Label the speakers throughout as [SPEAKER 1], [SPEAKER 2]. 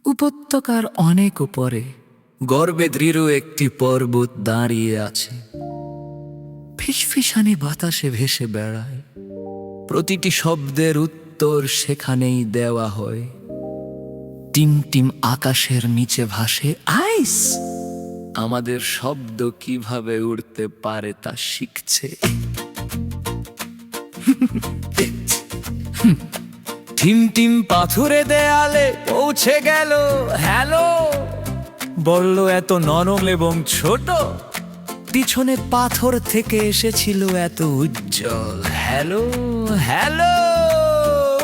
[SPEAKER 1] উপত্যকার অনেক উপরে গর্বে দৃঢ় একটি পর্বত দাঁড়িয়ে আছে। ফিসফিসানি বাতাসে ভেসে বেড়ায়, প্রতিটি শব্দের উত্তর সেখানেই দেওয়া হয়। টিম টিম আকাশের নিচে ভাসে আইস। আমাদের শব্দ কিভাবে উড়তে পারে তা শিখছে। টিম টিম পাথুরে দেয়ালে পৌঁছে গেল, হ্যালো বলল এত নরম এবং ছোট। পিছনে পাথর থেকে এসেছিল এত উজ্জ্বল, হ্যালো হ্যালো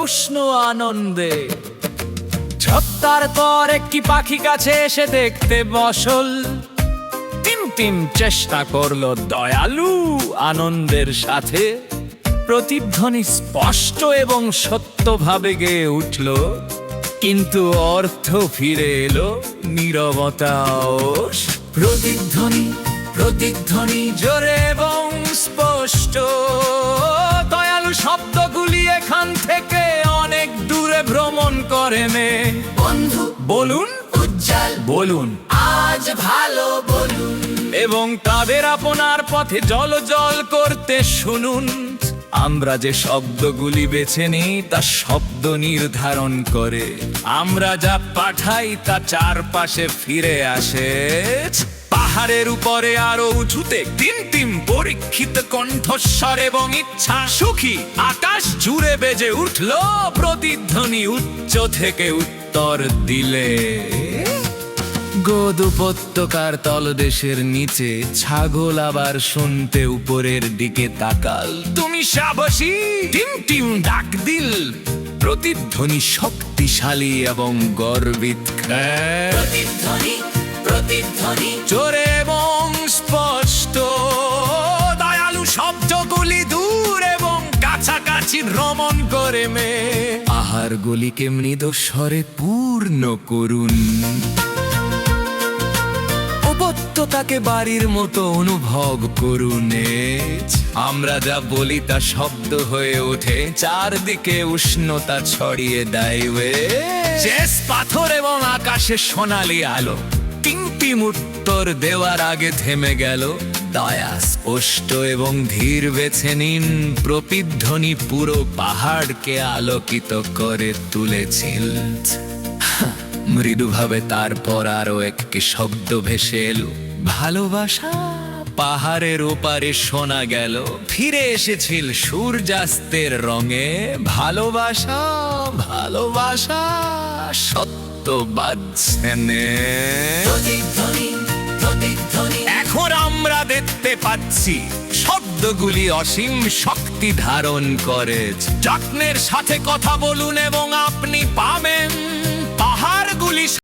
[SPEAKER 1] উষ্ণ আনন্দে। সপ্তাহের পর একটি পাখি কাছে এসে দেখতে বসল। টিম টিম চেষ্টা করলো দয়ালু আনন্দের সাথে। প্রতিধ্বনি স্পষ্ট এবং সত্যভাবে গেয়ে উঠল, কিন্তু অর্থ ফিরে এলো নীরবতা। প্রতিধ্বনি প্রতিধ্বনি জোরে এবং স্পষ্ট। দয়ালু শব্দগুলি এখান থেকে অনেক দূরে ভ্রমণ করে নে। বন্ধু বলুন, উজ্জ্বল বলুন, আজ ভালো বলুন, এবং তাদের আপনার পথে জল করতে শুনুন। আমরা যে শব্দগুলি বেছে নিই তা শব্দ নির্ধারণ করে। আমরা যা পাঠাই তা চারপাশে ফিরে আসে। পাহাড়ের উপরে আরো উঁচুতে টিম টিম পরীক্ষিত কণ্ঠস্বর এবং ইচ্ছা সুখী। আকাশ জুড়ে বেজে উঠল প্রতিধ্বনি উচ্চ থেকে উত্তর দিলে। গোদ উপত্যকার তলদেশের নিচে ছাগল আবার শুনতে উপরের দিকে তাকাল। তুমি সাহসী, টিম টিম ডাক দিল। প্রতিধ্বনি শক্তিশালী এবং গর্বিত। প্রতিধ্বনি প্রতিধ্বনি জোরে এবং স্পষ্ট। দয়ালু শব্দগুলি দূর এবং কাছাকাছি ভ্রমণ করে মে। আহারগুলিকে মৃদু স্বরে পূর্ণ করুন। উপত্যকাকে বাড়ির মতো অনুভব করুন। আমরা যা বলি তা শব্দ হয়ে ওঠে, চারদিকে উষ্ণতা ছড়িয়ে দেয়। শেষ পাথর এবং আকাশে সোনালি আলো। টিম টিম উত্তর দেওয়ার আগে থেমে গেল। দয়া স্পষ্ট এবং ধীর বেছে নিন। প্রতিধ্বনি পুরো পাহাড়কে আলোকিত করে তুলেছিল। মৃদুভাবে তারপর আরো একটি শব্দ ভেসে এলো, ভালোবাসা। পাহাড়ের ওপারে শোনা গেল, ফিরে এসেছিল সূর্যাস্তের রঙে। ভালোবাসা ভালোবাসা সত্য বাজছে। এখন আমরা দেখতে পাচ্ছি শব্দগুলি অসীম শক্তি ধারণ করে। যত্নের সাথে কথা বলুন এবং আপনি পাবেন